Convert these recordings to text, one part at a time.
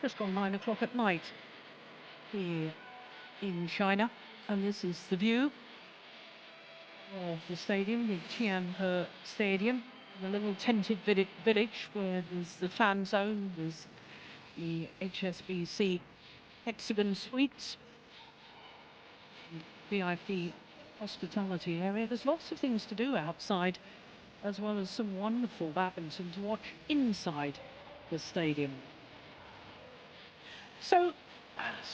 just gone 9 o'clock at night here in China, and this is the view of the stadium, the Tianhe Stadium, the little tented village where there's the fan zone, there's the HSBC Hexagon Suites, VIP hospitality area. There's lots of things to do outside, as well as some wonderful badminton to watch inside the stadium. So,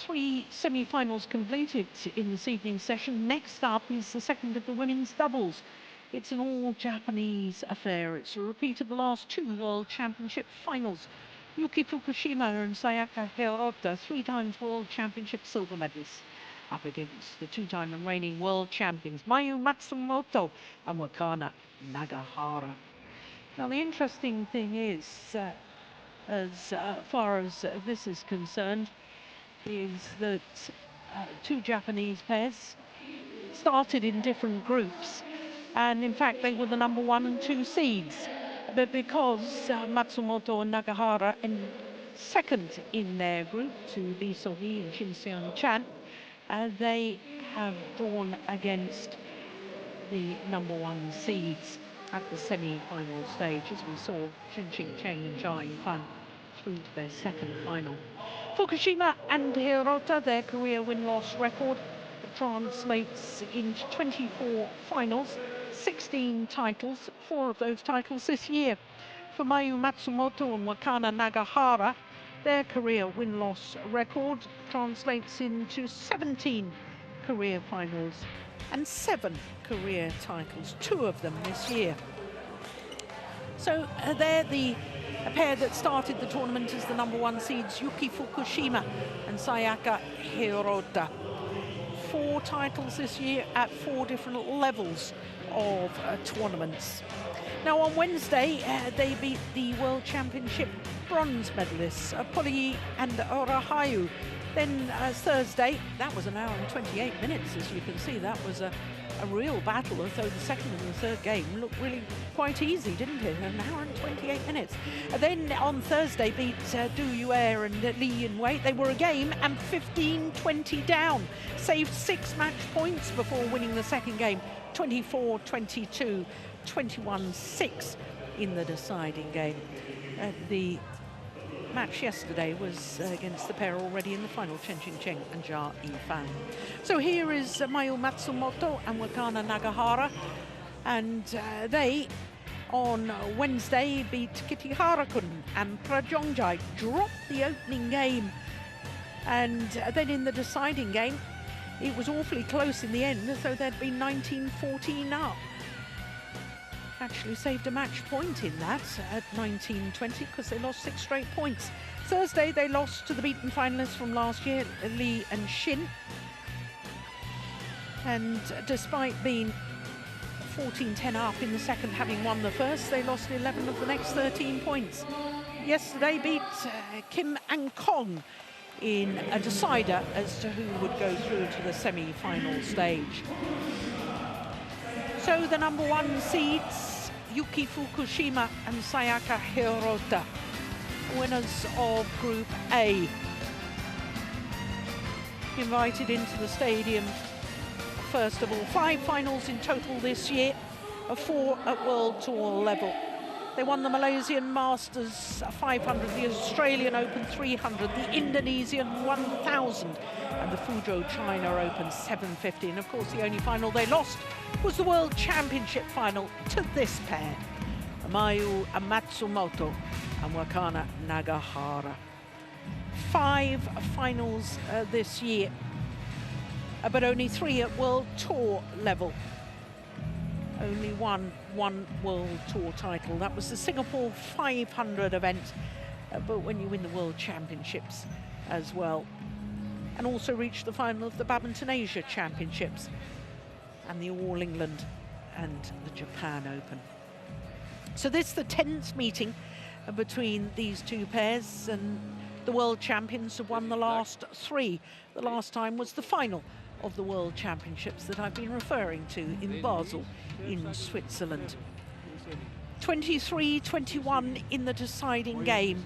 3 semi-finals completed in this evening's session. Next up is the second of the women's doubles. It's an all-Japanese affair. It's a repeat of the last 2 World Championship finals. Yuki Fukushima and Sayaka Hirota, 3-time World Championship silver medalists, up against the 2-time and reigning world champions Mayu Matsumoto and Wakana Nagahara. Now the interesting thing is, as far as this is concerned, is that 2 Japanese pairs started in different groups, and in fact they were the number 1 and 2 seeds. But because Matsumoto and Nagahara ended second in their group to Lee So-hee and Shin Seon-chan, they have drawn against the number 1 seeds at the semi-final stage, as we saw Shin Ching-cheng and Jia Yifan through to their second final. Fukushima and Hirota, their career win-loss record translates into 24 finals, 16 titles, 4 of those titles this year. For Mayu Matsumoto and Wakana Nagahara, their career win-loss record translates into 17 career finals and 7 career titles, 2 of them this year. So they're the pair that started the tournament as the number 1 seeds, Yuki Fukushima and Sayaka Hirota. 4 titles this year at 4 different levels of tournaments. Now on Wednesday, they beat the World Championship bronze medalists, Poli and Orahayu. Then Thursday, that was an hour and 28 minutes, as you can see. That was a real battle, although the second and the third game looked really quite easy, didn't it? An hour and 28 minutes. Then on Thursday beat Du Yue and Li Yinwei. They were a game and 15-20 down. Saved 6 match points before winning the second game, 24-22, 21-6 in the deciding game. The match yesterday was against the pair already in the final, Chen Qingcheng and Jia Yifan. So here is Mayu Matsumoto and Wakana Nagahara, and they on Wednesday beat Kitihara-kun and Prajongjai, dropped the opening game, and then in the deciding game it was awfully close in the end, so they'd been 19-14 up. Actually saved a match point in that at 19-20 because they lost 6 straight points. Thursday they lost to the beaten finalists from last year, Li and Shin, and despite being 14-10 up in the second, having won the first, they lost 11 of the next 13 points. Yesterday beat Kim and Kong in a decider as to who would go through to the semi-final stage. So the number 1 seeds, Yuki Fukushima and Sayaka Hirota, winners of Group A, invited into the stadium. First of all, 5 finals in total this year, 4 at World Tour level. They won the Malaysian Masters 500, the Australian Open 300, the Indonesian 1000, and the Fuzhou China Open 750. And of course, the only final they lost was the World Championship final to this pair, Mayu Matsumoto and Wakana Nagahara. 5 finals this year, but only 3 at World Tour level. Only one World Tour title. That was the Singapore 500 event, but when you win the World Championships as well. And also reached the final of the Badminton Asia Championships and the All England and the Japan Open. So this is the 10th meeting between these 2 pairs, and the world champions have won the last 3. The last time was the final of the World Championships that I've been referring to in Basel in Switzerland. 23-21 in the deciding game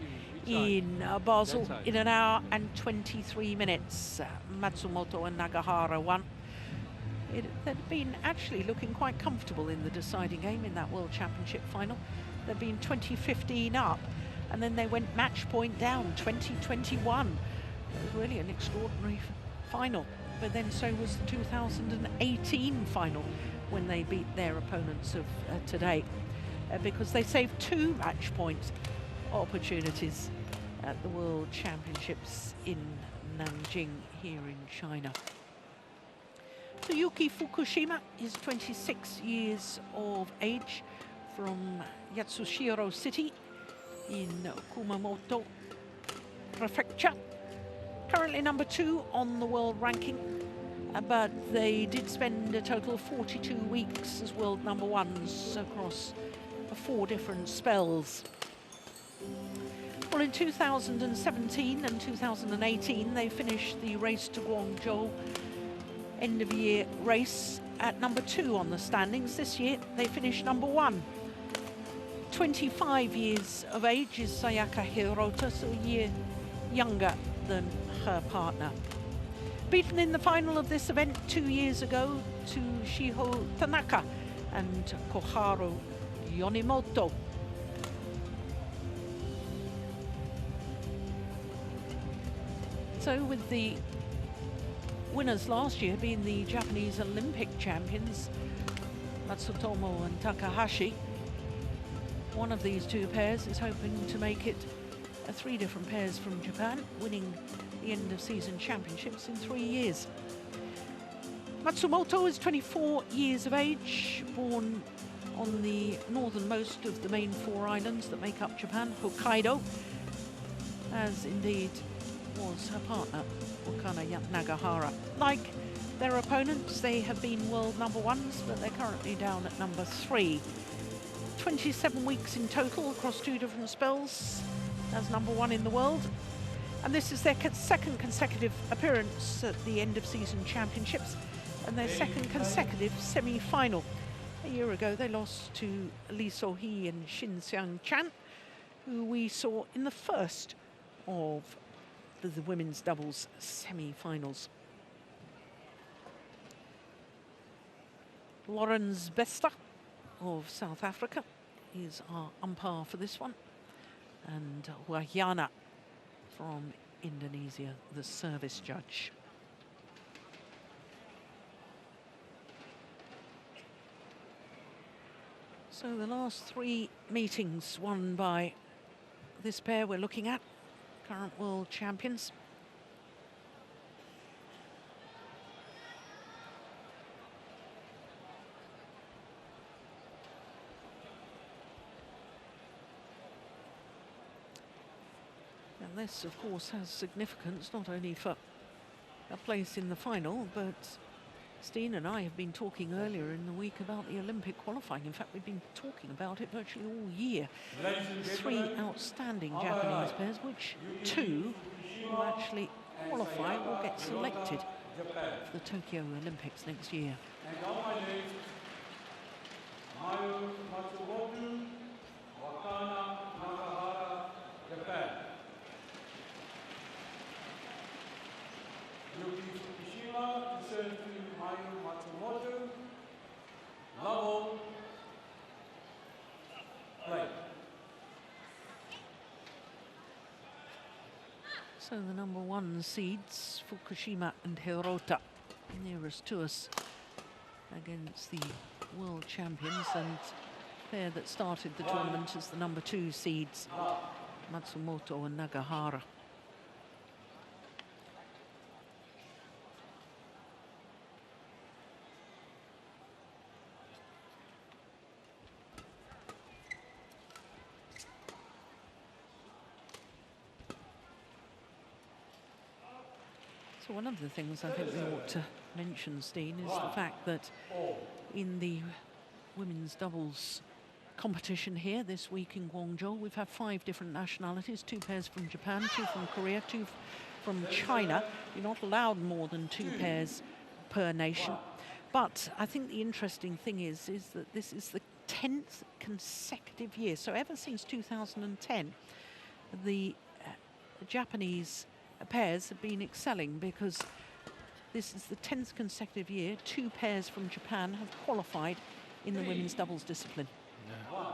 in Basel in an hour and 23 minutes. Matsumoto and Nagahara won. They'd been actually looking quite comfortable in the deciding game in that World Championship final. They'd been 20-15 up, and then they went match point down, 20-21. It was really an extraordinary final, but then so was the 2018 final when they beat their opponents of today, because they saved 2 match point opportunities at the World Championships in Nanjing here in China. Yuki Fukushima is 26 years of age from Yatsushiro City in Kumamoto Prefecture. Currently number 2 on the world ranking, but they did spend a total of 42 weeks as world number 1s across 4 different spells. Well, in 2017 and 2018, they finished the race to Guangzhou end-of-year race at number 2 on the standings. This year, they finished number 1. 25 years of age is Sayaka Hirota, so a year younger than her partner. Beaten in the final of this event 2 years ago to Shiho Tanaka and Koharu Yonimoto. So with the winners last year being the Japanese Olympic champions, Matsutomo and Takahashi, one of these 2 pairs is hoping to make it 3 different pairs from Japan, winning the end-of-season championships in 3 years. Matsumoto is 24 years of age, born on the northernmost of the main 4 islands that make up Japan, Hokkaido, as indeed was her partner, Okana Nagahara. Like their opponents, they have been world number 1s, but they're currently down at number 3. 27 weeks in total across 2 different spells as number 1 in the world. And this is their second consecutive appearance at the end-of-season championships and their second consecutive semi-final. A year ago, they lost to Lee So-hee and Shin Seung-chan, who we saw in the first of the women's doubles semi-finals. Lorenz Besta of South Africa is our umpire for this one, and Wahyana from Indonesia, the service judge. So the last 3 meetings won by this pair we're looking at, current world champions. And this, of course, has significance not only for a place in the final, but Steen and I have been talking earlier in the week about the Olympic qualifying. In fact, we've been talking about it virtually all year. 3 outstanding Japanese pairs, which 2 will actually qualify or get selected for the Tokyo Olympics next year. FUKUSHIMA to serve to Matsumoto. Level. Play. So the number 1 seeds, Fukushima and Hirota, nearest to us against the world champions, and pair that started the tournament as the number 2 seeds, Matsumoto and Nagahara. So one of the things I think we ought to mention, Steen, is the fact that in the women's doubles competition here this week in Guangzhou, we've had 5 different nationalities, 2 pairs from Japan, 2 from Korea, 2 from China. You're not allowed more than 2 pairs per nation. But I think the interesting thing is that this is the 10th consecutive year. So ever since 2010, the the Japanese pairs have been excelling, because this is the 10th consecutive year 2 pairs from Japan have qualified in the women's doubles discipline. Yeah.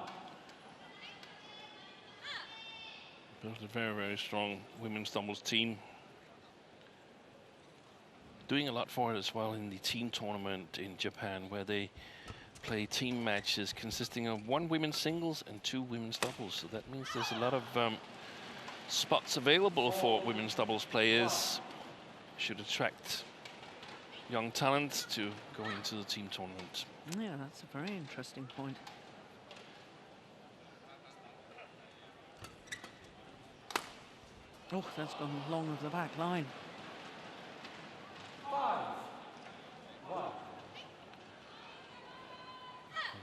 Built a very, very strong women's doubles team. Doing a lot for it as well in the team tournament in Japan, where they play team matches consisting of 1 women's singles and 2 women's doubles. So that means there's a lot of spots available for women's doubles players. Should attract young talent to go into the team tournament. Yeah, that's a very interesting point. Oh, that's gone long of the back line. 5-1.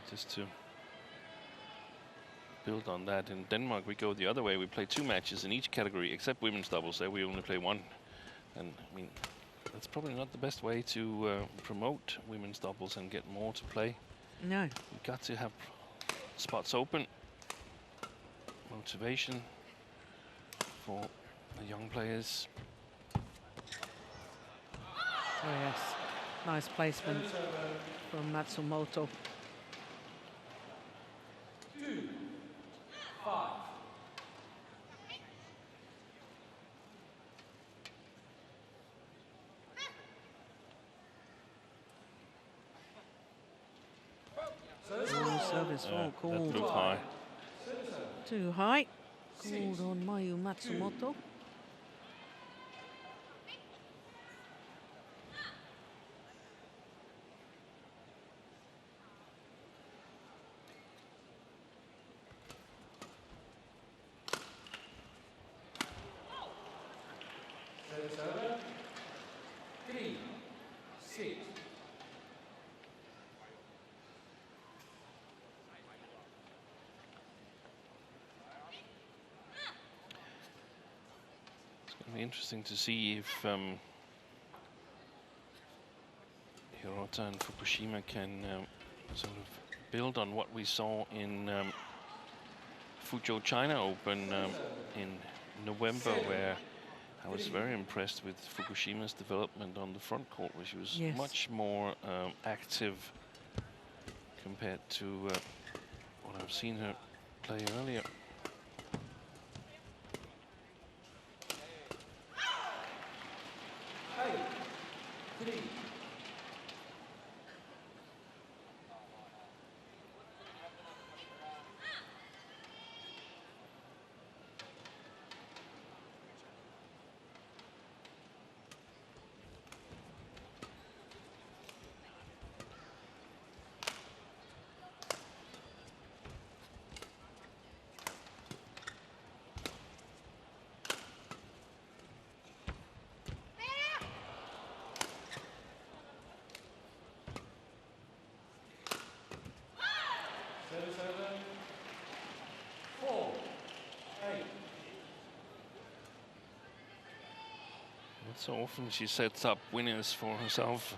Just to build on that, in Denmark we go the other way. We play 2 matches in each category except women's doubles. There we only play 1. And I mean, that's probably not the best way to promote women's doubles and get more to play. No. You've got to have spots open, motivation for the young players. Oh yes, nice placement from Matsumoto. 2-5. Service fault That called looked high. too high. Called on Mayu Matsumoto. Service over. 3-6. It's going to be interesting to see if HIROTA and FUKUSHIMA can sort of build on what we saw in Fuzhou China Open in November, where I was very impressed with FUKUSHIMA's development on the front court, where she was much more active compared to what I've seen her play earlier. Service over. 4-8. Not so often she sets up winners for herself.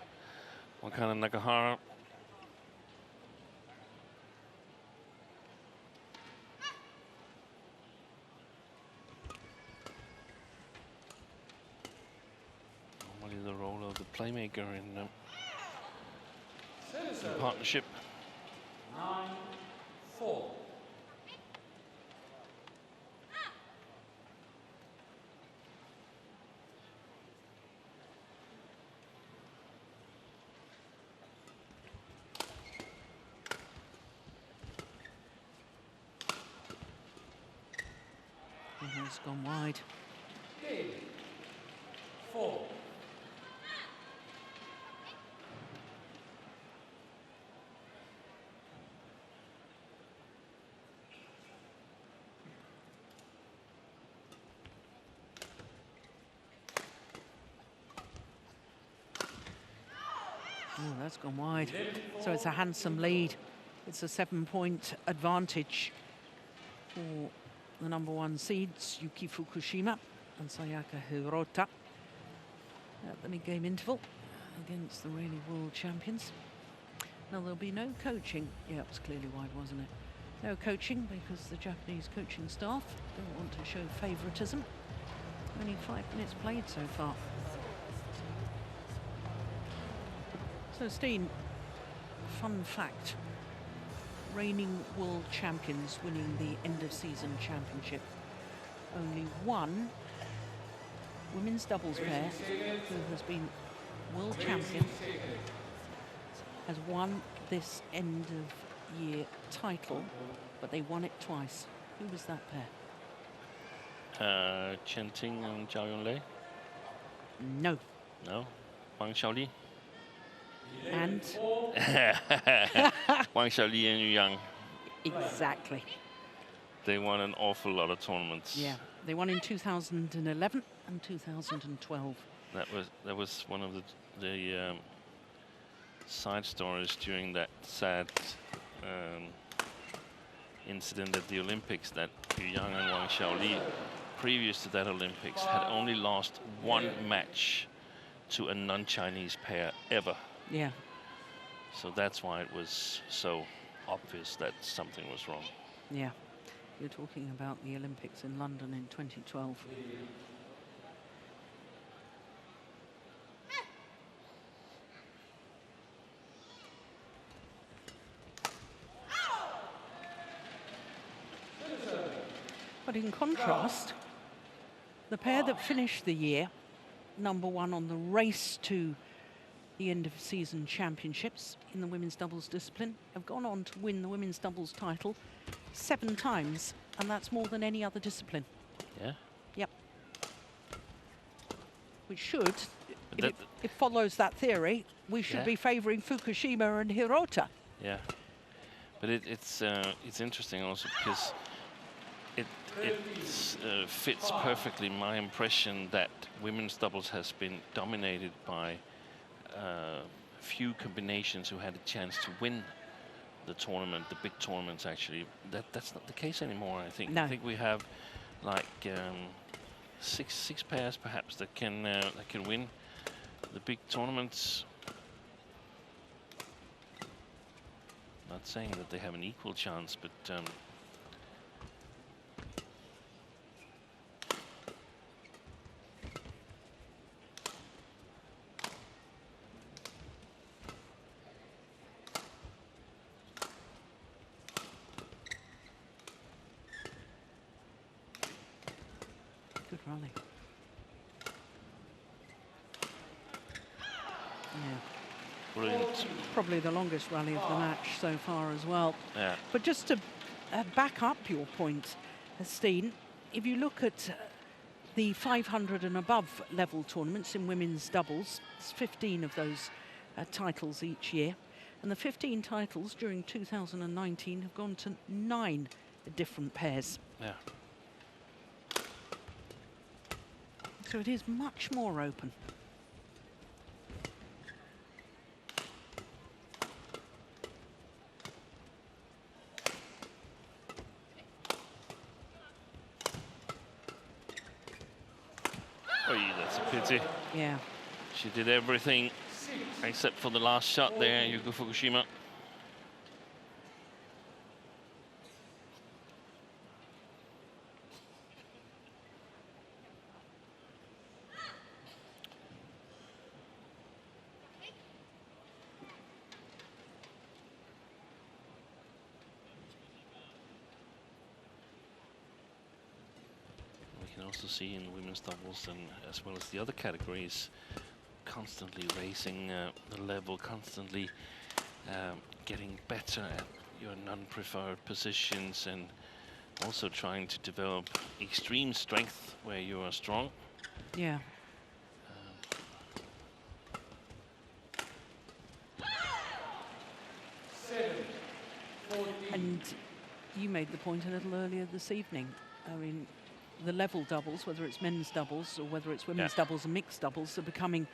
What kind of Nagahara? Normally the role of the playmaker in partnership. 9-4. It's gone wide. 4. Oh, that's gone wide. So it's a handsome lead. It's a 7-point advantage for the #1 seeds, Yuki Fukushima and Sayaka Hirota, at the mid-game interval against the reigning world champions. Now, there'll be no coaching. Yeah, it was clearly wide, wasn't it? No coaching, because the Japanese coaching staff don't want to show favouritism. Only 5 minutes played so far. So Steen, fun fact, reigning world champions winning the end of season championship. Only one women's doubles pair who has been world champion has won this end of year title, but they won it twice. Who was that pair? Chen Ting and Zhao Yonglei? No. No. Wang Xiaoli? And? Wang Xiaoli and Yu Yang. Exactly. They won an awful lot of tournaments. Yeah, they won in 2011 and 2012. That was one of the side stories during that sad incident at the Olympics, that Yu Yang and Wang Xiaoli, previous to that Olympics, had only lost one match to a non-Chinese pair ever. Yeah. So that's why it was so obvious that something was wrong. Yeah. You're talking about the Olympics in London in 2012. But in contrast, the pair that finished the year #1 on the race to the end of season championships in the women's doubles discipline have gone on to win the women's doubles title 7 times, and that's more than any other discipline. Yeah. Yep. Which should, if it follows that theory, we should be favouring Fukushima and Hirota. Yeah, but it's interesting also because it fits perfectly my impression that women's doubles has been dominated by few combinations who had a chance to win the tournament, the big tournaments. Actually, that's not the case anymore. I think. No. I think we have like six pairs perhaps that can win the big tournaments. Not saying that they have an equal chance, but good rally. Yeah. brilliant. Probably the longest rally of the match so far as well. Yeah. But just to back up your point, Steen, if you look at the 500 and above level tournaments in women's doubles, it's 15 of those titles each year. And the 15 titles during 2019 have gone to 9 different pairs. Yeah. So it is much more open. Oh, that's a pity. Yeah. She did everything except for the last shot there, Yuko Fukushima. We can also see in women's doubles and as well as the other categories, constantly raising the level, constantly getting better at your non-preferred positions, and also trying to develop extreme strength where you are strong. Yeah. And you made the point a little earlier this evening. I mean, the level doubles, whether it's men's doubles or whether it's women's doubles and mixed doubles, are becoming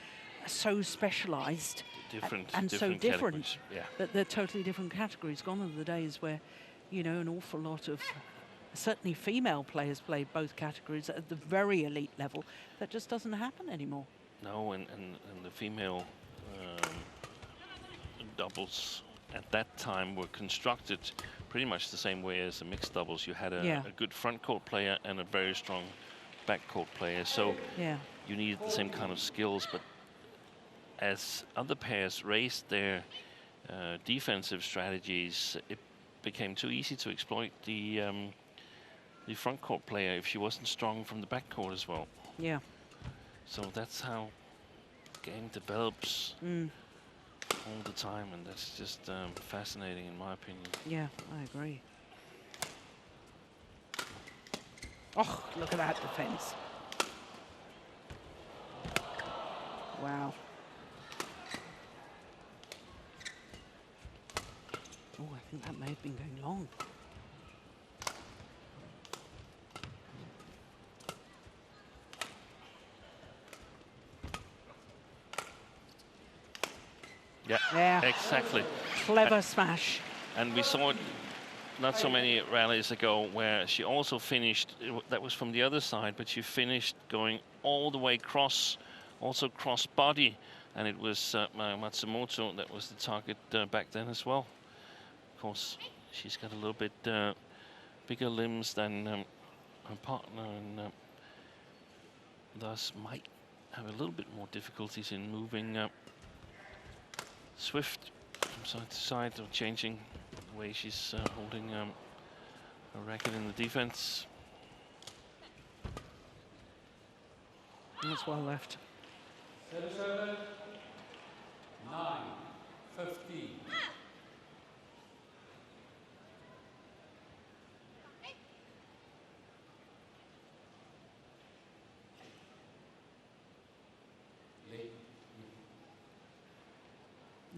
so specialised and so different that they're totally different categories. Gone are the days where, you know, an awful lot of certainly female players play both categories at the very elite level. That just doesn't happen anymore. No, and the female doubles at that time were constructed pretty much the same way as the mixed doubles. You had a good front court player and a very strong backcourt player. So Yeah. you need the same kind of skills. But as other pairs raised their defensive strategies, it became too easy to exploit the front court player if she wasn't strong from the backcourt as well. Yeah. So that's how game develops all the time, and that's just fascinating in my opinion. Yeah, I agree. Oh, look at that defense. Wow. Oh, I think that may have been going long. Yeah, exactly. Clever smash. And we saw it not so many rallies ago where she also finished, that was from the other side, but she finished going all the way cross, also cross body, and it was Matsumoto that was the target back then as well. Of course, she's got a little bit bigger limbs than her partner, and thus might have a little bit more difficulties in moving swift from side to side, or changing the way she's holding a racket in the defense. That's well left. 7-7, 9-15.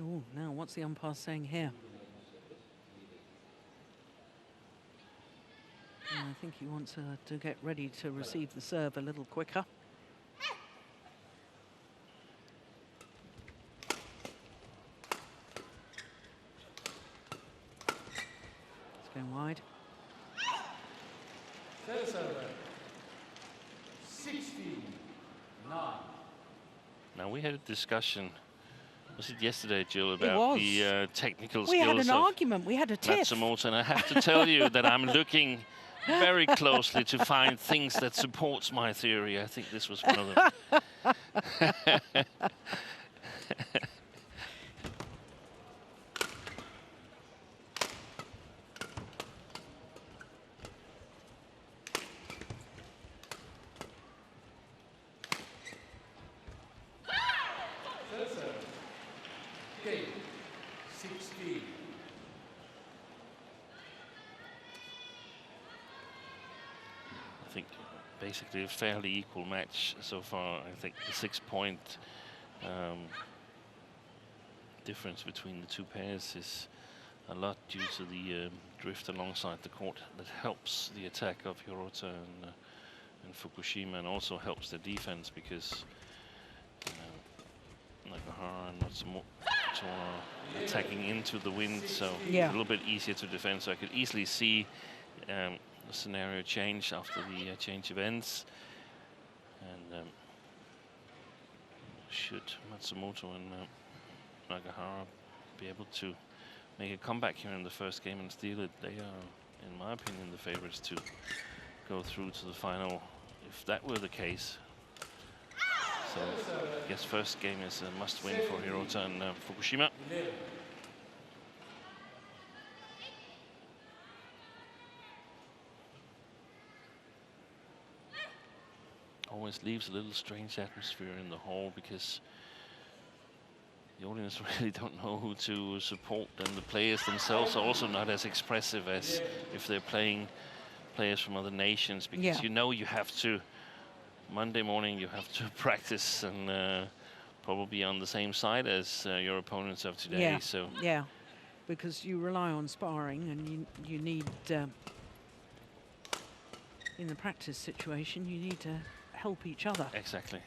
Oh, now what's the umpire saying here? I think he wants her to get ready to receive the serve a little quicker. It's going wide. 7-7, 16, 9. Now we had a discussion, was it yesterday, Jill, about the technical skills We had an of argument, we had a tiff. Matsumoto, and I have to tell you that I'm looking very closely to find things that supports my theory. I think this was one of them. I think basically a fairly equal match so far. I think the 6-point difference between the two pairs is a lot due to the drift alongside the court that helps the attack of HIROTA and FUKUSHIMA, and also helps the defense because Nagahara and Matsumoto are attacking into the wind, so it's a little bit easier to defend. So I could easily see the scenario change after the change of ends. And should Matsumoto and Nagahara be able to make a comeback here in the first game and steal it, they are, in my opinion, the favorites to go through to the final if that were the case. So I guess first game is a must-win for HIROTA and FUKUSHIMA. Always leaves a little strange atmosphere in the hall because the audience really don't know who to support, and the players themselves are also not as expressive as if they're playing players from other nations, because you know you have to, Monday morning you have to practice and probably on the same side as your opponents of today. So because you rely on sparring, and you need in the practice situation you need to help each other. Exactly.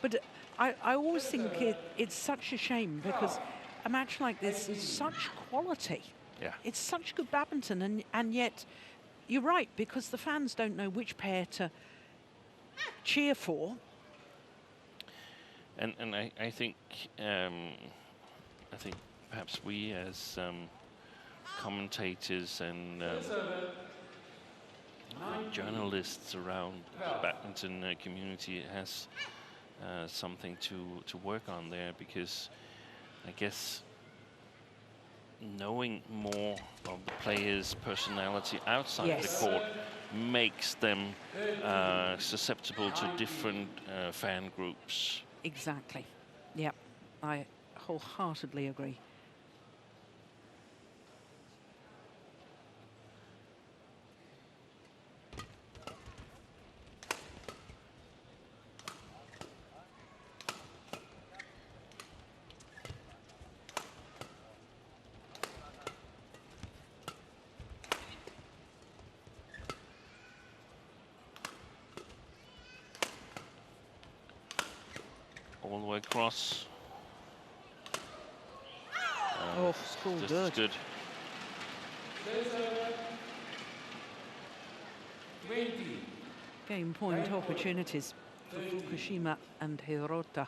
But I always think it's such a shame, because a match like this is such quality. Yeah. It's such good badminton, and yet you're right, because the fans don't know which pair to cheer for. And I think perhaps we as commentators and journalists around the badminton community has something to work on there, because I guess knowing more of the players' personality outside the court makes them susceptible to different fan groups. Exactly. Yep, I wholeheartedly agree. All the way across. Oh, score Just good. as good. 20. Game point opportunities for Fukushima and Hirota.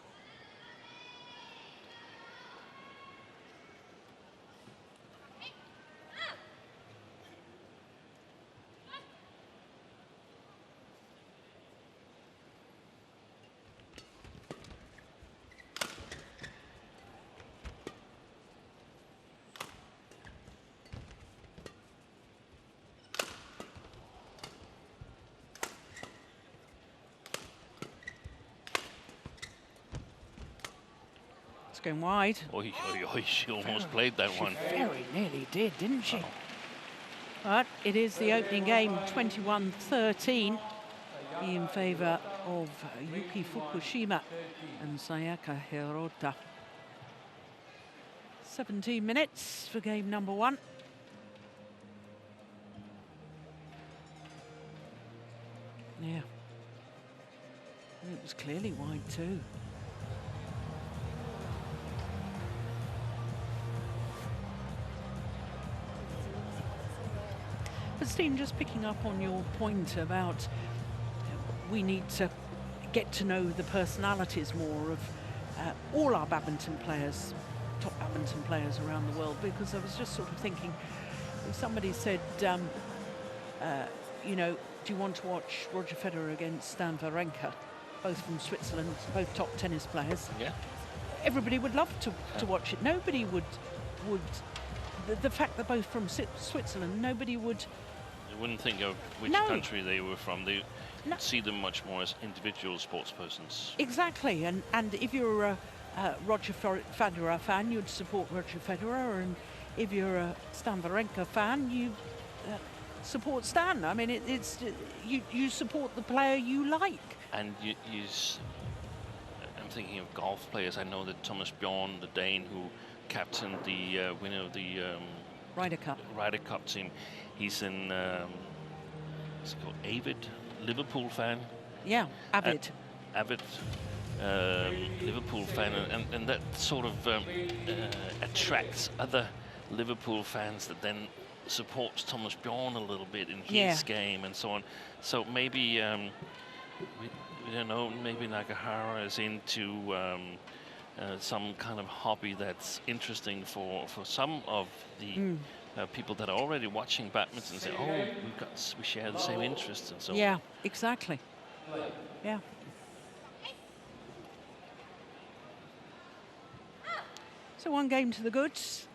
Going wide. Oi, oi, oi, she almost played that one. Very nearly did, didn't she? But it is the opening game, 21-13, in favour of Yuki Fukushima and Sayaka Hirota. 17 minutes for game number one. Yeah. And it was clearly wide too. But Steen, just picking up on your point about we need to get to know the personalities more of all our badminton players, top badminton players around the world, because I was just sort of thinking, if somebody said, you know, do you want to watch Roger Federer against Stan Wawrinka, both from Switzerland, both top tennis players? Yeah. Everybody would love to watch it. Nobody would the fact they're both from Switzerland, nobody would... You wouldn't think of which country they were from. They see them much more as individual sports persons. Exactly, and if you're a Roger Federer fan, you'd support Roger Federer, and if you're a Stan Wawrinka fan, you support Stan. I mean, it's you support the player you like. And I'm thinking of golf players. I know that Thomas Bjorn, the Dane who captained the winner of the Ryder Cup team, he's an what's it called, avid Liverpool fan. Yeah, avid. Avid Liverpool fan, and that sort of attracts other Liverpool fans that then supports Thomas Bjorn a little bit in his game and so on. So maybe we don't know, maybe Nagahara is into some kind of hobby that's interesting for some of the people that are already watching badminton and say, oh, we share the same interests and so on. Yeah, exactly. Yeah. So one game to the goods.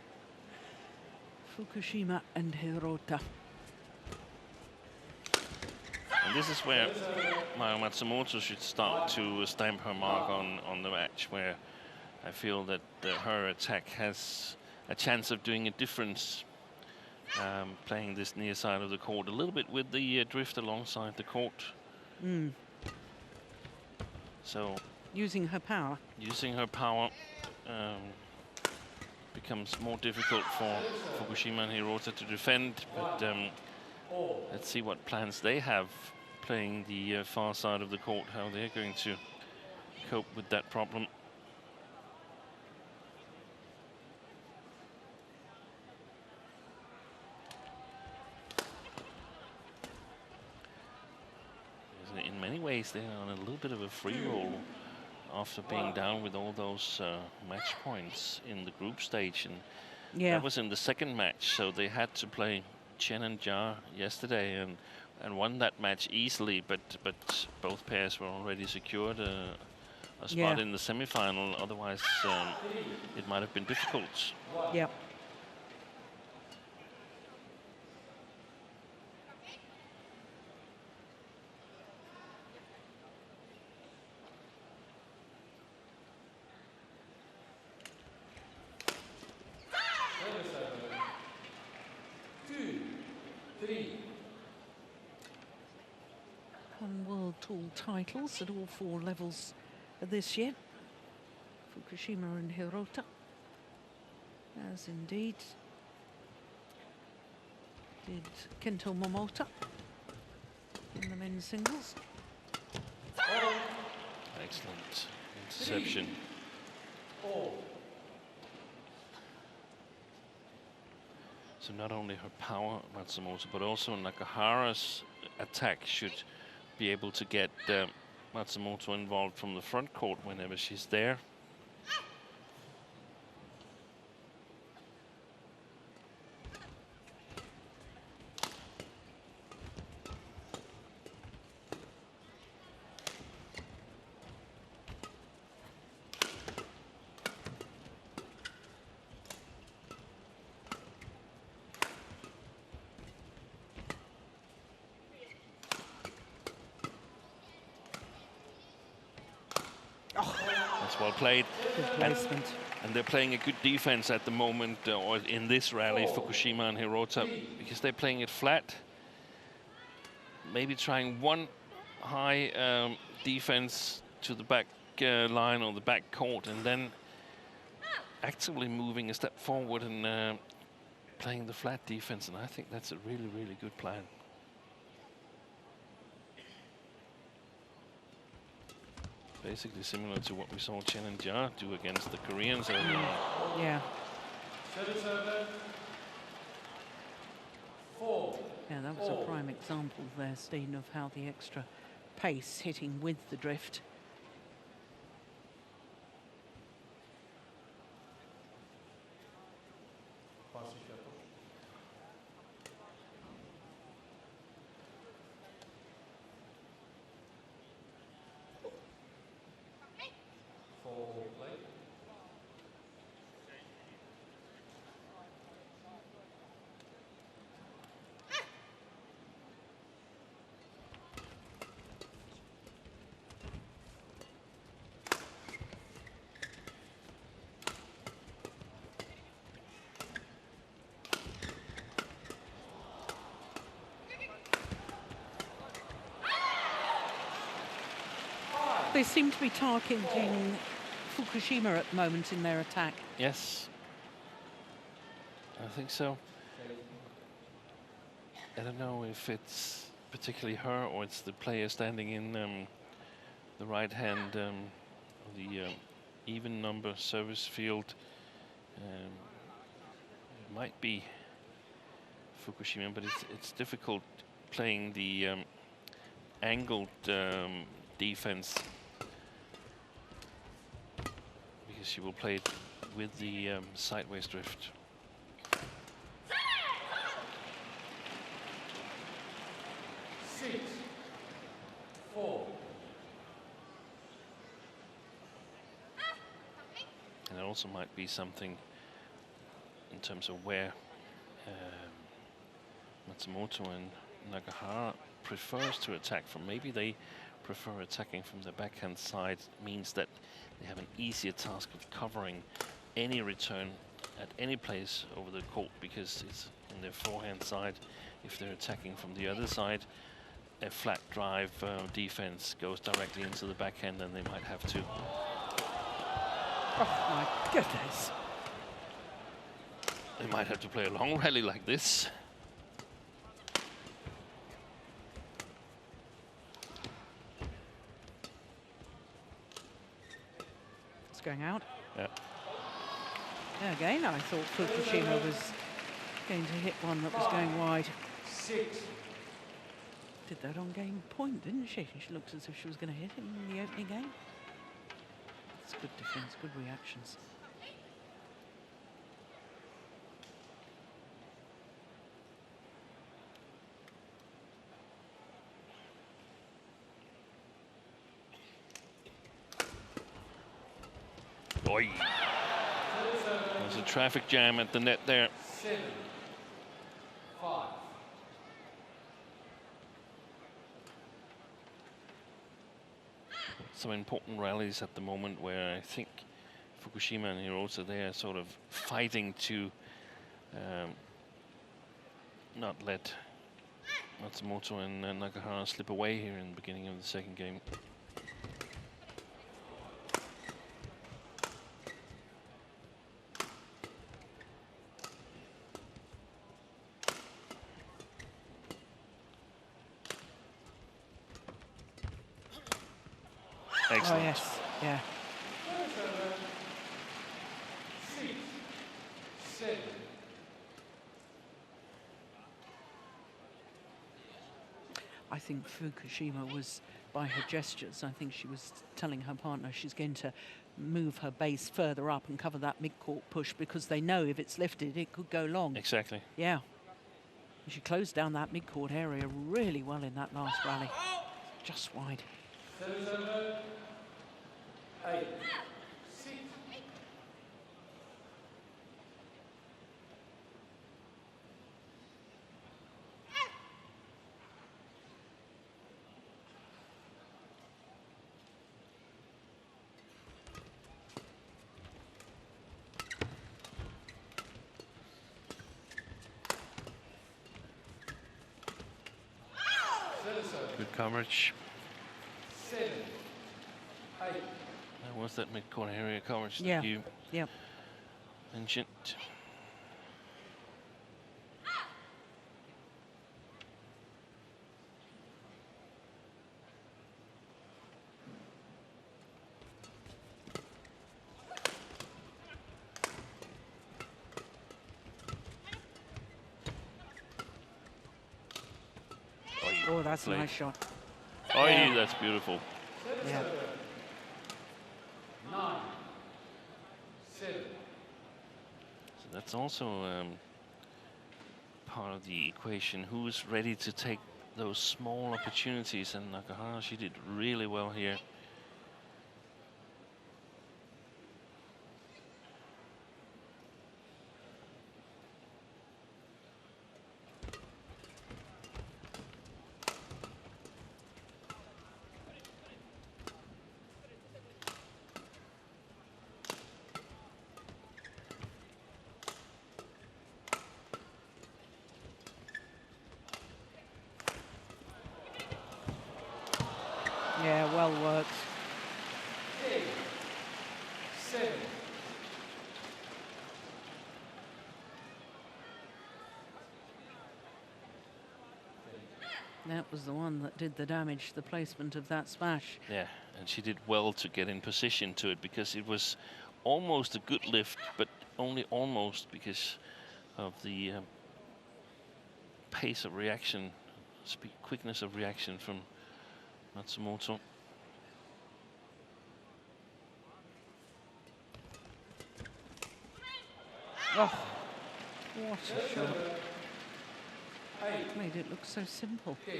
Fukushima and Hirota. And this is where Matsumoto should start to stamp her mark on the match, where I feel that her attack has a chance of doing a difference, playing this near side of the court a little bit with the drift alongside the court. So using her power. Using her power becomes more difficult for Fukushima and Hirota to defend, but let's see what plans they have playing the far side of the court, how they're going to cope with that problem. In many ways, they're on a little bit of a free roll after being down with all those match points in the group stage, and that was in the second match, so they had to play Chen and Jia yesterday, and and won that match easily, but both pairs were already secured a spot in the semi-final. Otherwise, it might have been difficult. Yep. Won World Tour titles at all 4 levels this year. Fukushima and Hirota, as indeed did Kento Momota in the men's singles. Excellent interception. So not only her power, Matsumoto, but also Nagahara's attack should be able to get Matsumoto involved from the front court whenever she's there. That's well played. Good placement. And they're playing a good defense at the moment, or in this rally, Fukushima and Hirota, because they're playing it flat. Maybe trying one high defense to the back line or the back court, and then actively moving a step forward and playing the flat defense. And I think that's a really, really good plan. Basically similar to what we saw Chen and Jia do against the Koreans earlier. Yeah. Four. Yeah, that was a prime example there, Steen, of how the extra pace hitting with the drift. They seem to be targeting Fukushima at the moment in their attack. Yes, I think so. I don't know if it's particularly her or it's the player standing in the right hand, the even number service field. It might be Fukushima, but it's difficult playing the angled defense, because she will play it with the sideways drift. Six. Four. And it also might be something in terms of where Matsumoto and Nagahara prefers to attack from. Maybe they prefer attacking from the backhand side, means that they have an easier task of covering any return at any place over the court, because it's on their forehand side. If they're attacking from the other side, a flat drive defense goes directly into the backhand, and they might have to. Oh my goodness. They might have to play a long rally like this. It's going out. Yeah. Yeah, again, I thought Fukushima was going to hit one that was going wide. Six. Did that on game point, didn't she? She looked as if she was going to hit him in the opening game. It's good defense, good reactions. Oi. There's a traffic jam at the net there. 7-5. Some important rallies at the moment where I think Fukushima and Hirota, they are sort of fighting to not let Matsumoto and Nagahara slip away here in the beginning of the second game. Excellent. Oh, yes, yeah. 6-7. I think Fukushima was, by her gestures, I think she was telling her partner she's going to move her base further up and cover that mid-court push, because they know if it's lifted, it could go long. Exactly. Yeah. She closed down that mid-court area really well in that last rally. Just wide. 7-7. 8. 6. Good coverage. 7. 8. That was that mid-court area coverage Yeah. that you Yeah. mentioned. Oh, that's a Played. nice shot. Oh, Yeah. that's beautiful. Yeah. 9. 7. So that's also part of the equation. Who's ready to take those small opportunities? And Nagahara, she did really well here. Yeah, well worked. 10. 7. That was the one that did the damage, the placement of that smash. Yeah, and she did well to get in position to it, because it was almost a good lift, but only almost, because of the pace of reaction, quickness of reaction from Matsumoto. Oh, what a shot. 8. Made it look so simple. 10.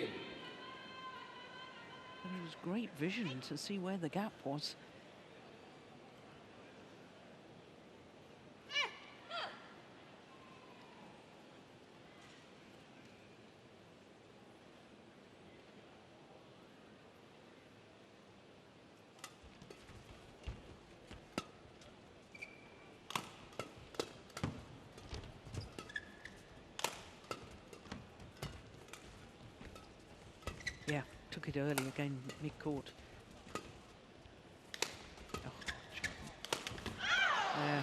But it was great vision to see where the gap was. Yeah, took it early again, mid-court. Oh. Yeah.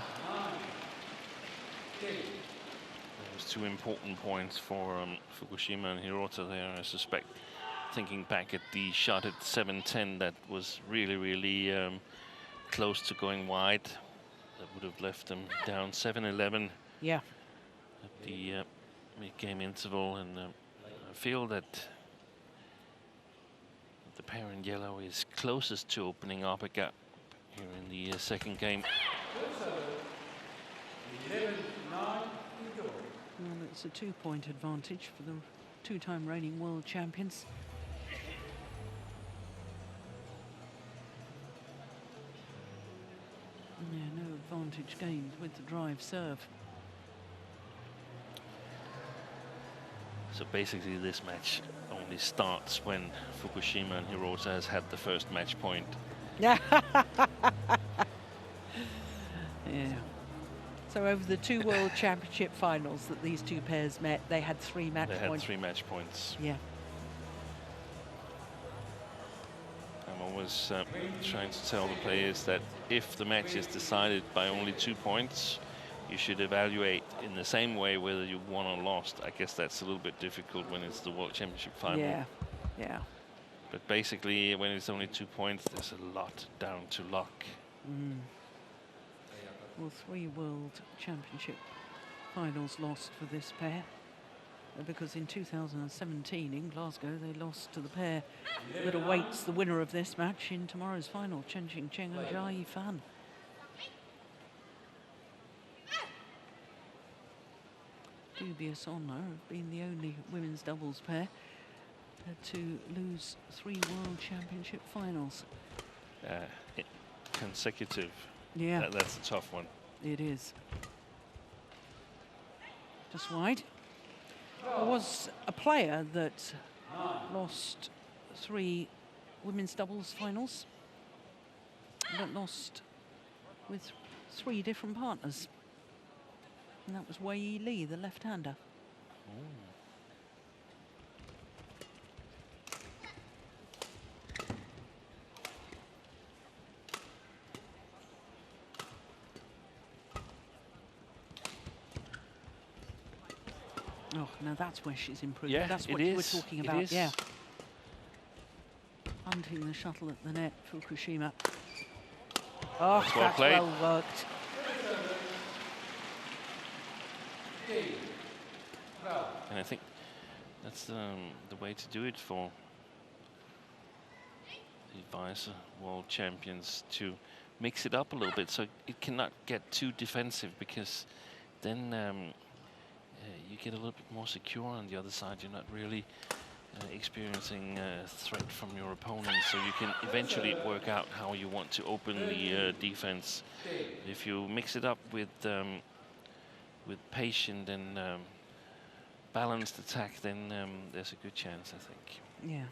10. Those two important points for Fukushima and Hirota there, I suspect. Thinking back at the shot at 7-10, that was really, really close to going wide. That would have left them down 7-11 Yeah. at the mid-game interval, and I feel that the pair in yellow is closest to opening up a gap here in the second game. 11. 9. Indoor. Well, it's a 2-point advantage for the two-time reigning world champions. Yeah, no advantage gained with the drive serve. So basically this match only starts when Fukushima and Hirota has had the first match point. Yeah. Yeah. So over the 2 World Championship finals that these two pairs met, they had 3 match points. They had 3 match points. Yeah. I'm always trying to tell the players that if the match is decided by only 2 points, you should evaluate in the same way whether you won or lost. I guess that's a little bit difficult when it's the World Championship final. Yeah, yeah. But basically, when it's only 2 points, there's a lot down to luck. Mm. Well, 3 World Championship finals lost for this pair. Because in 2017 in Glasgow, they lost to the pair that awaits the winner of this match in tomorrow's final, Chen Qingcheng and Jia Yifan. Dubious honour of being the only women's doubles pair to lose 3 World Championship finals. Consecutive. Yeah. That's a tough one. It is. Just wide. There was a player that lost 3 women's doubles finals, but lost with 3 different partners. And that was Wei Yi Li, the left-hander. Oh, now that's where she's improved. Yeah, that's what you were talking about. Yeah. Hunting the shuttle at the net, Fukushima. Oh, that's well worked. And I think that's the way to do it for the Visor World Champions, to mix it up a little bit so it cannot get too defensive, because then you get a little bit more secure on the other side. You're not really experiencing threat from your opponent, so you can eventually work out how you want to open the defense. If you mix it up with patient and balanced attack, then there's a good chance, I think. Yeah.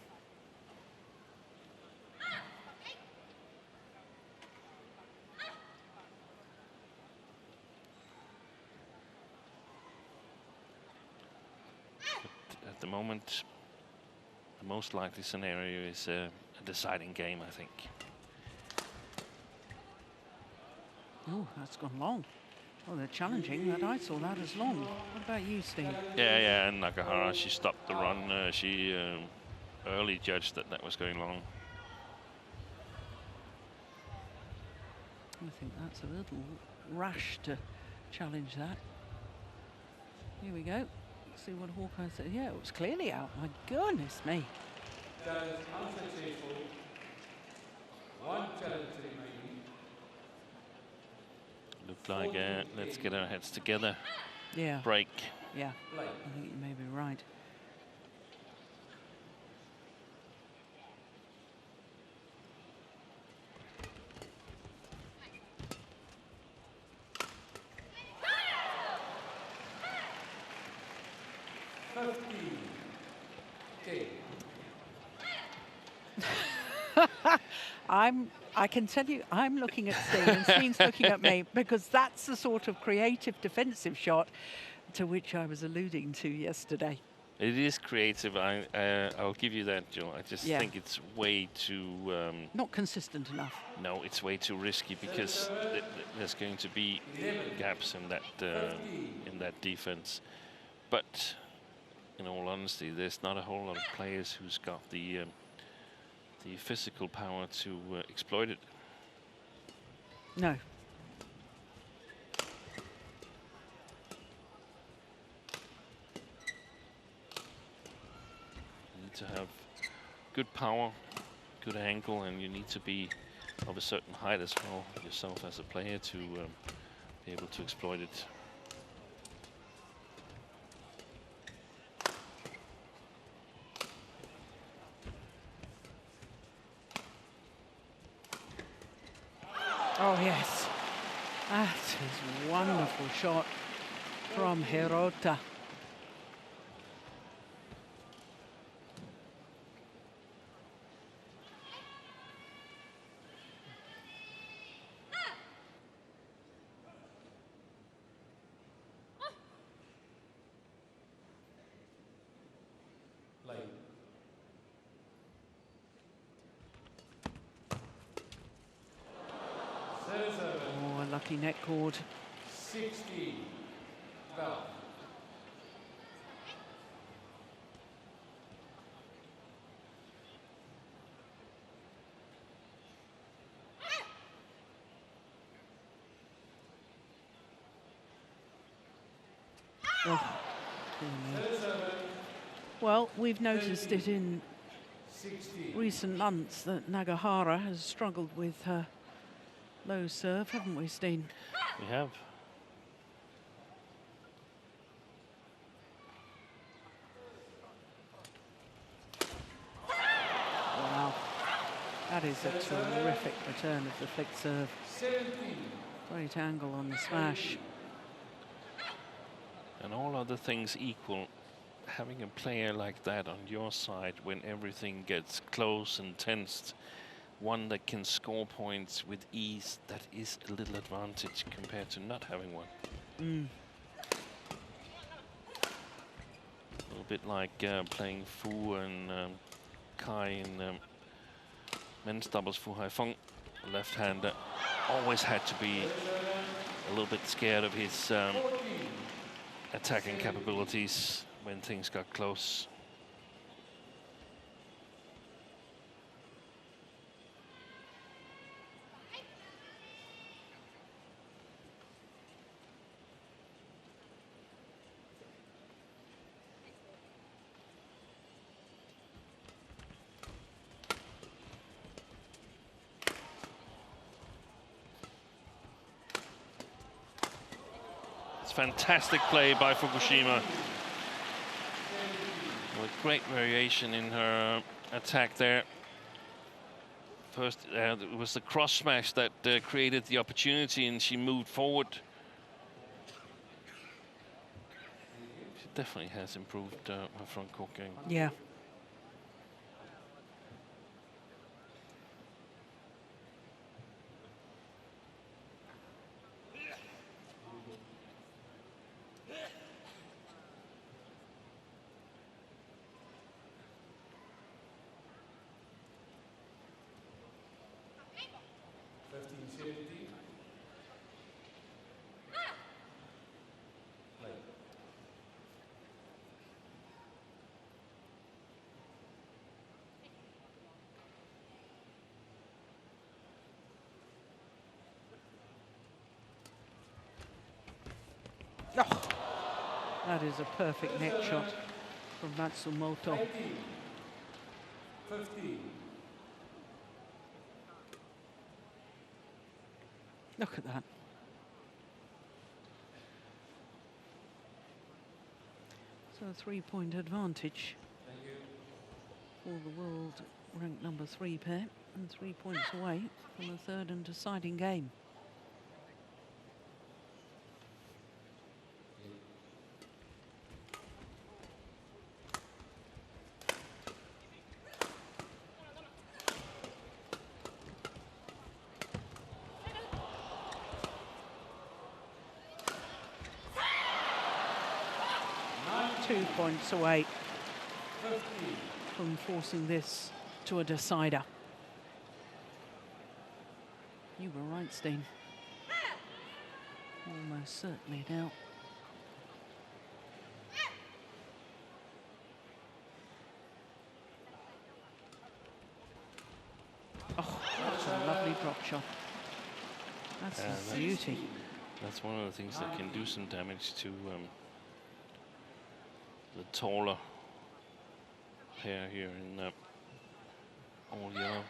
But at the moment, the most likely scenario is a deciding game, I think. Oh, that's gone long. Oh, they're challenging that. I saw that as long. What about you, Steve? Yeah, and Nagahara, she stopped the run. She early judged that that was going long. I think that's a little rash to challenge that. Here we go. Let's see what Hawkeye said. Yeah, it was clearly out. My goodness me. That is unsuccessful. 1 challenge remaining. Looked like let's get our heads together. Yeah. Break. Yeah. I think you may be right. I can tell you, I'm looking at Steve and Steve's looking at me, because that's the sort of creative defensive shot to which I was alluding to yesterday. It is creative. I'll give you that, Joe. I just think it's way too... not consistent enough. No, it's way too risky, because there's going to be gaps in that defense. But in all honesty, there's not a whole lot of players who's got the physical power to exploit it. No. You need to have good power, good angle, and you need to be of a certain height as well yourself as a player to be able to exploit it. Oh, yes. That is a wonderful shot from HIROTA. Oh, a lucky net cord. 16. Well. Oh. Well, we've noticed it in recent months that Nagahara has struggled with her low serve, haven't we, Steen? We have. Wow. That is a terrific return of the flick serve. Great angle on the smash. And all other things equal, having a player like that on your side when everything gets close and tensed, one that can score points with ease, that is a little advantage compared to not having one. A little bit like playing Fu and Kai in men's doubles. Fu Haifeng, the left-hander, always had to be a little bit scared of his attacking capabilities when things got close. Fantastic play by Fukushima. With great variation in her attack there. First, it was the cross smash that created the opportunity, and she moved forward. She definitely has improved her front court game. Yeah. Oh, that is a perfect net shot from Matsumoto. 15. Look at that. So a 3-point advantage for the world ranked number 3 pair, and 3 points away from the third and deciding game. Points away from forcing this to a decider. You were right, Steen. Almost certainly now. Oh, that's a lovely drop shot. That's a beauty. That's one of the things that can do some damage to the taller pair here in all yellow.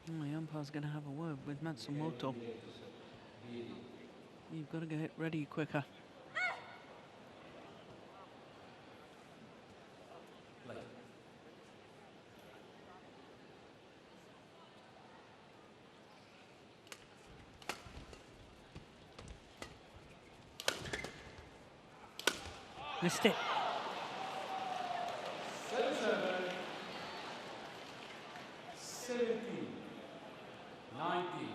The umpire's going to have a word with Matsumoto. You've got to get ready quicker. Missed it. 17, 19.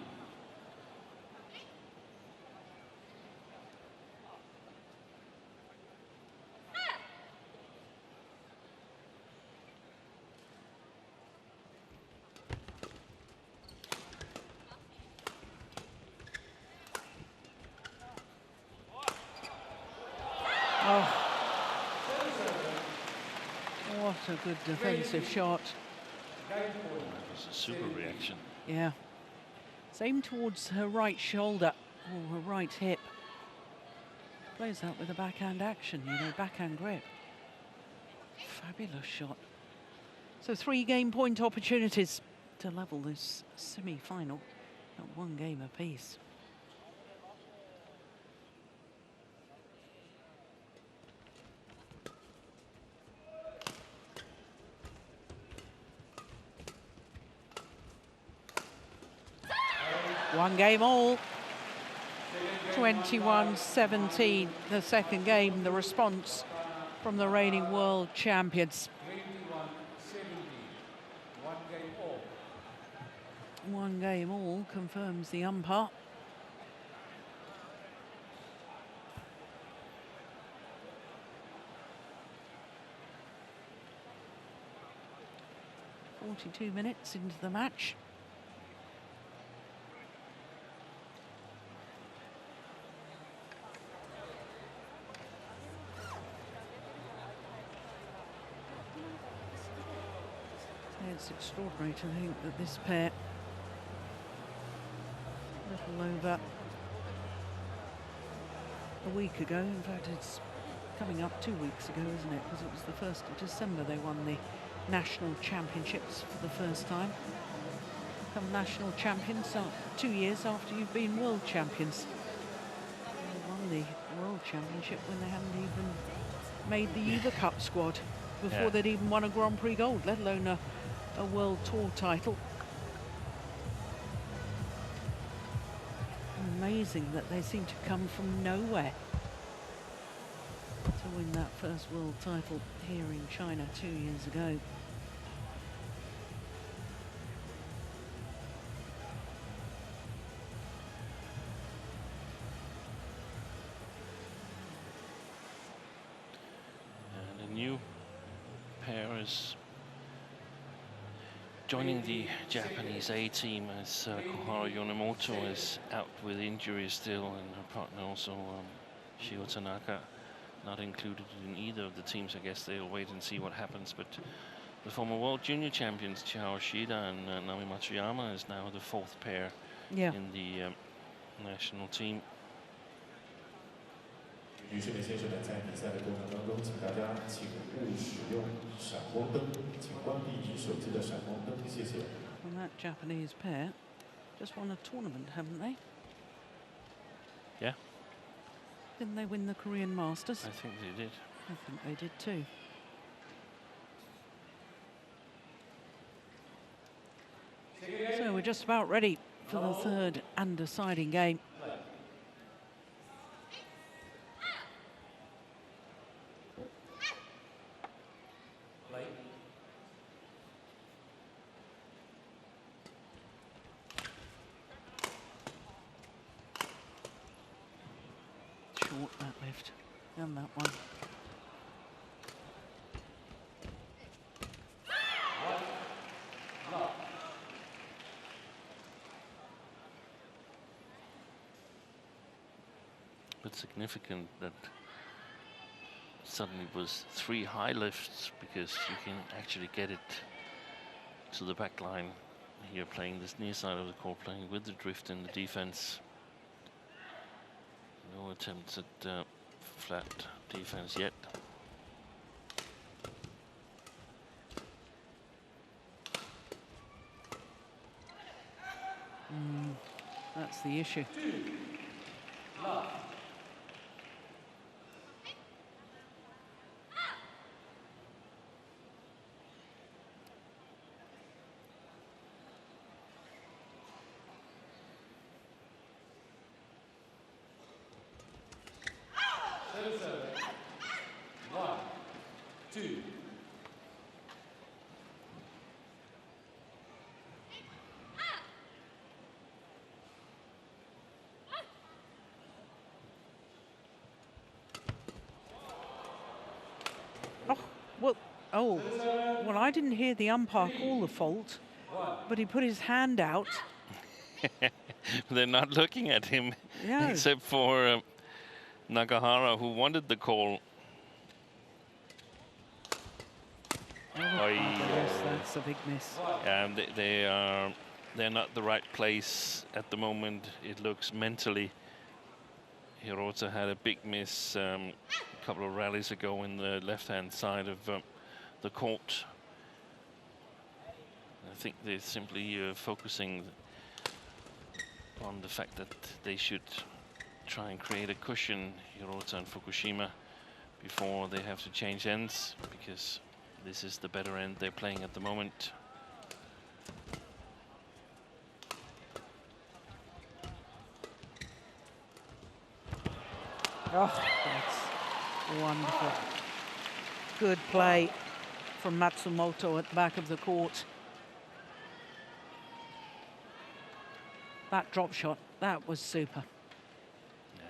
Oh. What a good defensive shot. It's a super reaction. Yeah. Same towards her right shoulder, or her right hip. Plays that with a backhand action, you know, backhand grip. Fabulous shot. So 3 game point opportunities to level this semi-final at 1 game apiece. One game all. 21-17, the second game, the response from the reigning world champions. 21-17. 1 game all. 1 game all confirms the umpire. "42 minutes into the match. It's extraordinary to think that this pair, a little over a week ago, in fact it's coming up 2 weeks ago, isn't it? Because it was the 1st of December they won the national championships for the first time. Become national champions 2 years after you've been world champions. They won the world championship when they hadn't even made the Uber Cup squad, before they'd even won a Grand Prix gold, let alone a World Tour title. Amazing that they seem to come from nowhere to win that first world title here in China 2 years ago. And a new pair is joining the Japanese A team, as Koharu Yonemoto is out with injury still, and her partner also, Shiota Naka, not included in either of the teams. I guess they'll wait and see what happens. But the former world junior champions Chihiro Shida and Naomi Matsuyama is now the 4th pair in the national team. 女士们、先生们，在比赛的过程当中，请大家请勿使用闪光灯，请关闭你手机的闪光灯，谢谢。 And that Japanese pair just won a tournament, haven't they? Yeah. Didn't they win the Korean Masters? I think they did. I think they did too. So we're just about ready for the 3rd and deciding game. Short that lift, and that one. But significant that suddenly was 3 high lifts, because you can actually get it to the back line here, playing this near side of the court, playing with the drift in the defense. No attempts at flat defense yet. That's the issue. 2. Well, I didn't hear the umpire call the fault, but he put his hand out. They're not looking at him, Yeah. except for Nagahara, who wanted the call. Yes, that's a big miss. And they're not the right place at the moment. It looks mentally. Hirota had a big miss a couple of rallies ago in the left-hand side of the court. I think they're simply focusing on the fact that they should try and create a cushion, Hirota and Fukushima, before they have to change ends, because this is the better end they're playing at the moment. Oh, that's wonderful. Good play from Matsumoto at the back of the court. That drop shot, that was super. Yeah.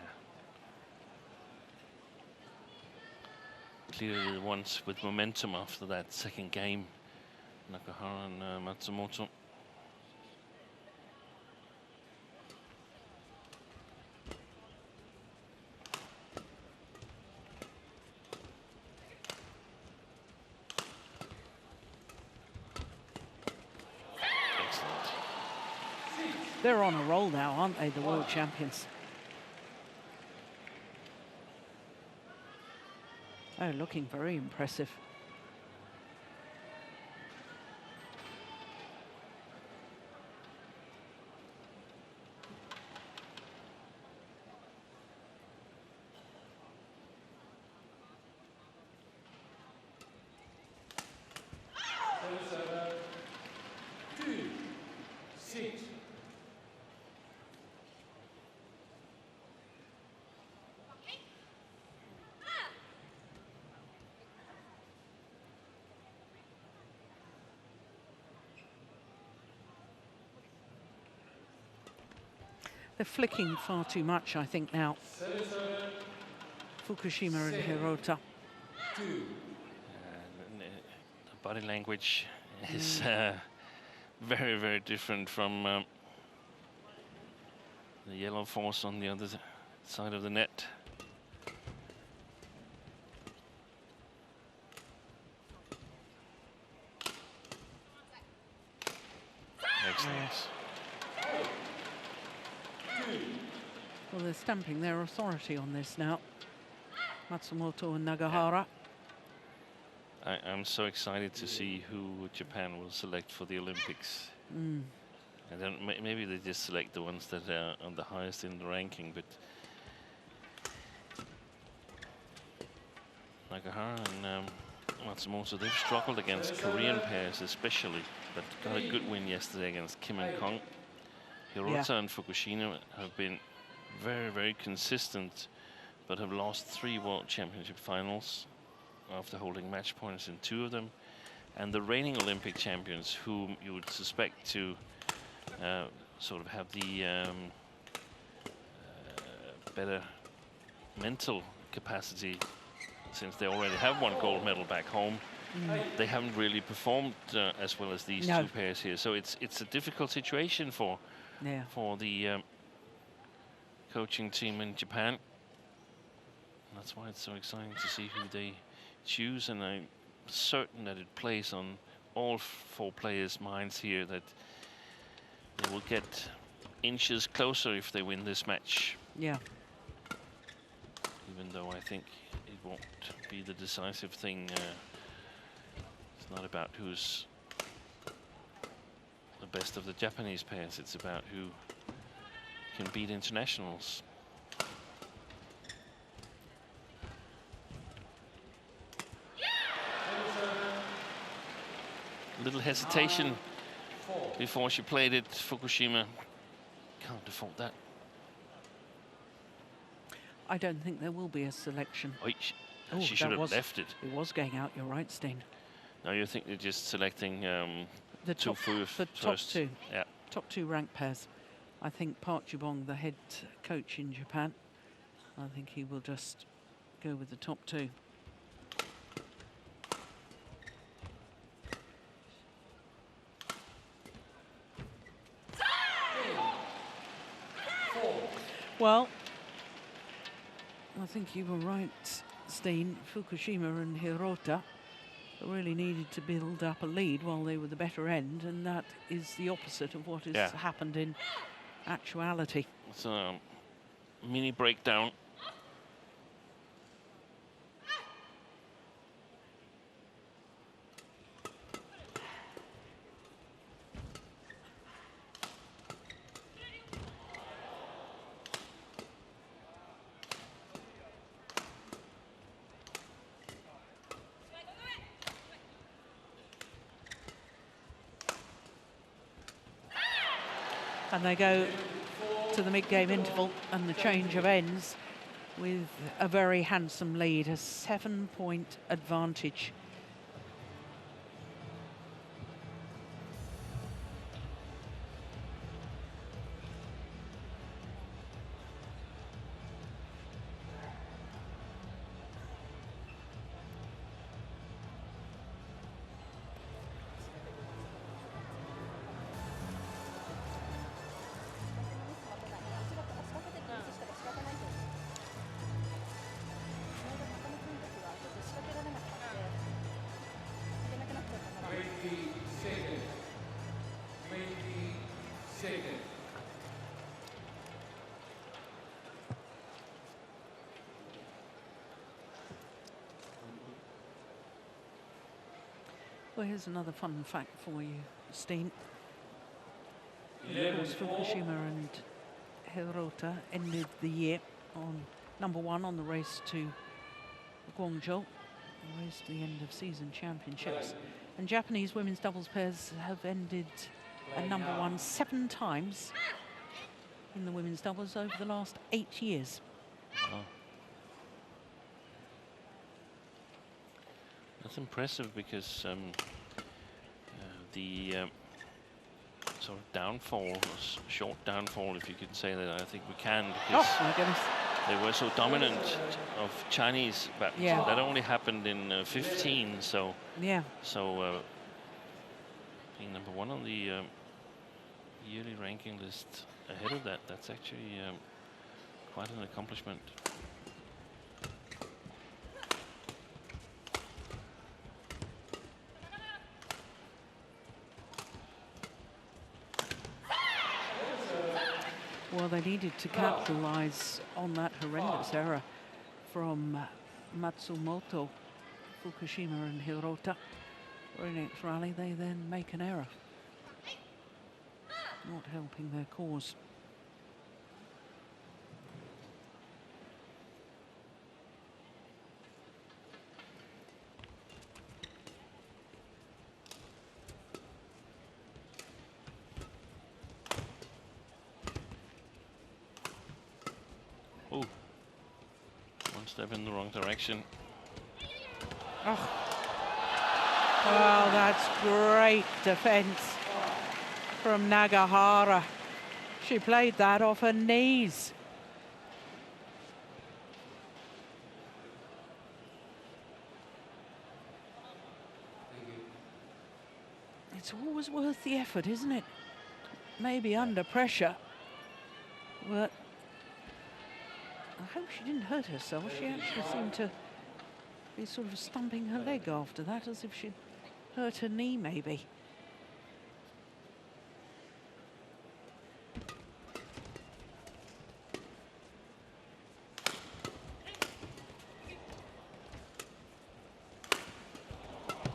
Clearly the ones with momentum after that second game, Nagahara and Matsumoto. They're on a roll now, aren't they, the world champions? Oh, looking very impressive. They're flicking far too much, I think, now. Fukushima and Hirota. The body language is very, very different from the yellow force on the other side of the net. Excellent. Yes. Well, they're stamping their authority on this now. Matsumoto and Nagahara. I'm so excited to see who Japan will select for the Olympics. And then maybe they just select the ones that are on the highest in the ranking, but Nagahara and Matsumoto, they've struggled against Korean pairs especially, but got a good win yesterday against Kim and Kong. Hirota and Fukushima have been very, very consistent, but have lost 3 World Championship finals after holding match points in 2 of them. And the reigning Olympic champions, whom you would suspect to sort of have the better mental capacity, since they already have 1 gold medal back home, they haven't really performed as well as these 2 pairs here. So it's a difficult situation for the coaching team in Japan. That's why it's so exciting to see who they choose, and I'm certain that it plays on all 4 players' minds here that they will get inches closer if they win this match. Yeah. Even though I think it won't be the decisive thing. It's not about who's the best of the Japanese pairs. It's about who can beat internationals. A little hesitation before she played it. Fukushima can't default that. I don't think there will be a selection. Oh, Oh, she should that have left it. It was going out, you're right, Steen. Now you think they're just selecting The two top first. two. Yeah. Top two ranked pairs. I think Park Jubong, the head coach in Japan, I think he will just go with the top two. Well, I think you were right, Steen. Fukushima and Hirota really needed to build up a lead while they were the better end, and that is the opposite of what has happened in actuality. It's a mini breakdown. And they go to the mid-game interval, and the change of ends with a very handsome lead, a 7-point advantage. Well, here's another fun fact for you, Steen. Of course, Fukushima and Hirota ended the year on #1 on the race to Guangzhou, the race to the end of season championships. And Japanese women's doubles pairs have ended at #1 7 times in the women's doubles over the last 8 years. Wow. That's impressive, because the sort of downfall, or short downfall, if you could say that, I think we can, because Oh my goodness. they were so dominant of Chinese badminton. Yeah. That only happened in 15, so Yeah. so being #1 on the yearly ranking list ahead of that, that's actually quite an accomplishment. Well, they needed to capitalize on that horrendous error from Matsumoto, Fukushima and Hirota. Very next rally, they then make an error, not helping their cause. Oh, one step in the wrong direction. Oh, well, that's great defense from Nagahara. She played that off her knees. It's always worth the effort, isn't it? Maybe under pressure, but I hope she didn't hurt herself. She actually seemed to be sort of stumping her leg after that, as if she'd hurt her knee, maybe.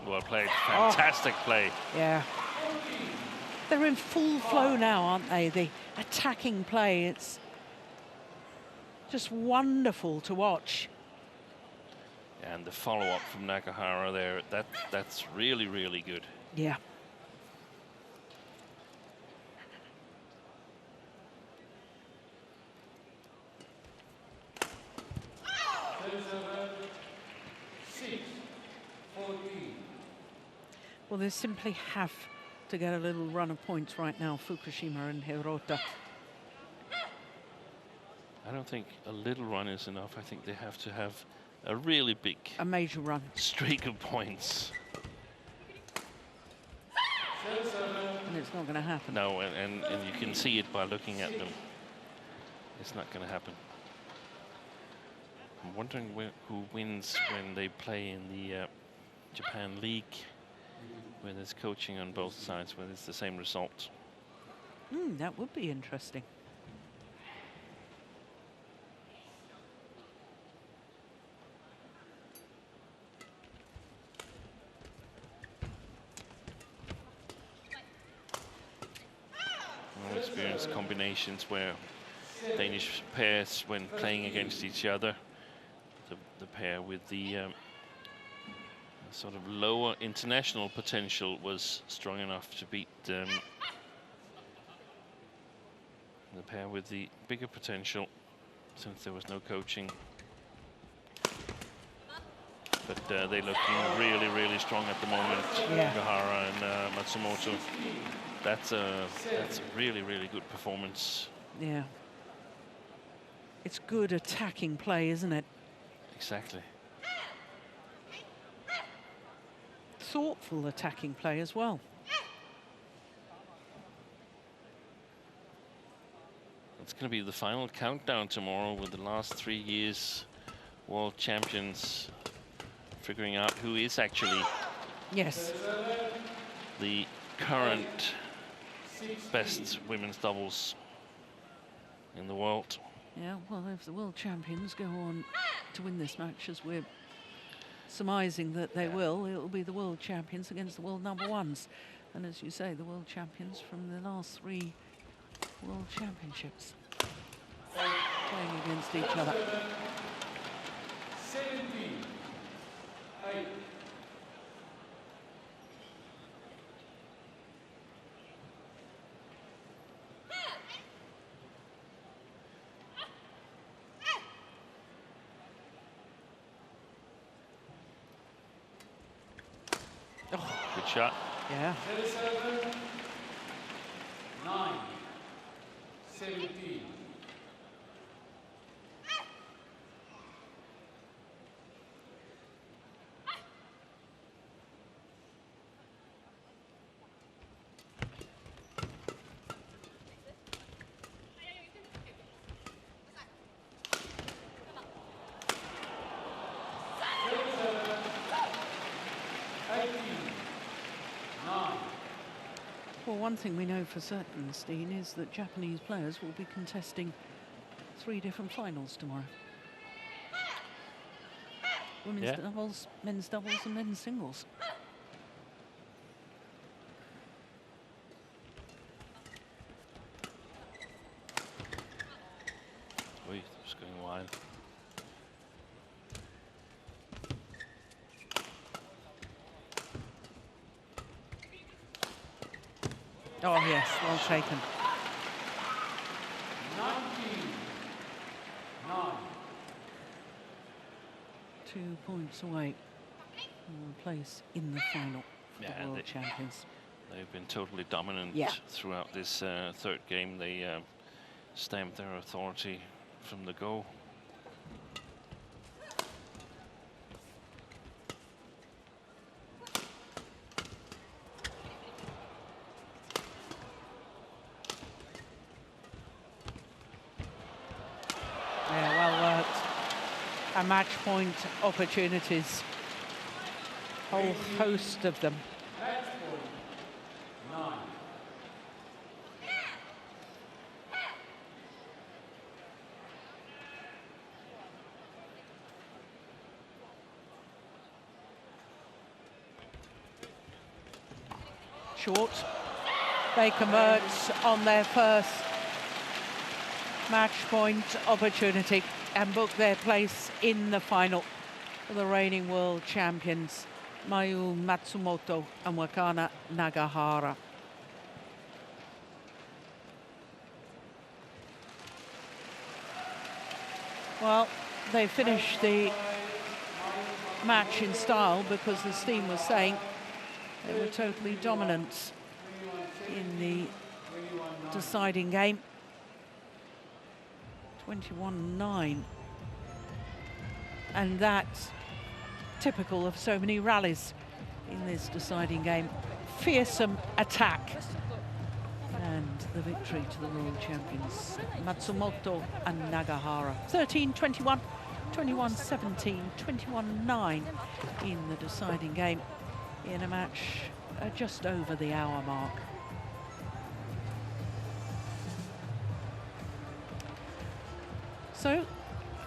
Well played, fantastic play. Yeah. They're in full flow now, aren't they? The attacking play, it's just wonderful to watch. And the follow-up from Nagahara there, that's really, really good. Yeah. Well, they simply have to get a little run of points right now, Fukushima and HIROTA. I don't think a little run is enough. I think they have to have a really big, a major run streak of points. And it's not going to happen. No, and you can see it by looking at them. It's not going to happen. I'm wondering who wins when they play in the Japan League, where there's coaching on both sides, where it's the same result. That would be interesting. Experienced combinations where Danish pairs, when playing against each other, the pair with the sort of lower international potential was strong enough to beat the pair with the bigger potential, since there was no coaching. But they're looking really, really strong at the moment. Yeah. NAGAHARA and Matsumoto. That's a really, really good performance. Yeah. It's good attacking play, isn't it? Exactly. Thoughtful attacking play as well. It's going to be the final countdown tomorrow, with the last 3 years world champions figuring out who is actually the current best women's doubles in the world. Yeah, well, if the world champions go on to win this match, as we're surmising that they will, it will be the world champions against the world number ones. And as you say, the world champions from the last 3 world championships playing against each other. 17-8. Good shot. Yeah. 9, 17. Well, one thing we know for certain, Steen, is that Japanese players will be contesting 3 different finals tomorrow. Women's doubles, men's doubles and men's singles. Oi, it's going wide. Oh yes, well taken. 19-9. 2 points away from a place in the final for the world champions. They've been totally dominant throughout this third game. They stamped their authority from the go. Match point opportunities, whole host of them. Match point 9. Short. They convert on their first match point opportunity and book their place in the final for the reigning world champions, Matsumoto and Wakana Nagahara. Well, they finished the match in style, because as Steen was saying, They were totally dominant in the deciding game. 21-9. And that's typical of so many rallies in this deciding game. Fearsome attack. And the victory to the world champions, Matsumoto and Nagahara. 13-21, 21-17, 21-9 in the deciding game in a match just over the hour mark. So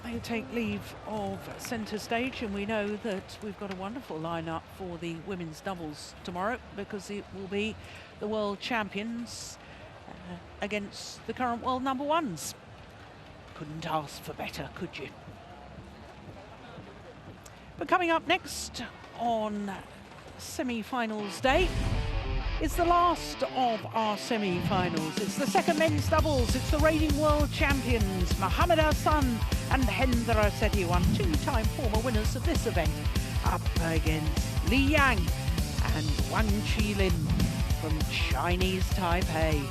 they take leave of centre stage, and we know that we've got a wonderful lineup for the women's doubles tomorrow, because it will be the world champions against the current world number ones. Couldn't ask for better, could you? But coming up next on semi-finals day, it's the last of our semi-finals. It's the second men's doubles. It's the reigning world champions, Mohammed Hassan and Hendra Setiawan, two-time former winners of this event, up against Li Yang and Wang Qilin from Chinese Taipei.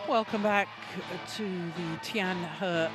Welcome back to the Tianhe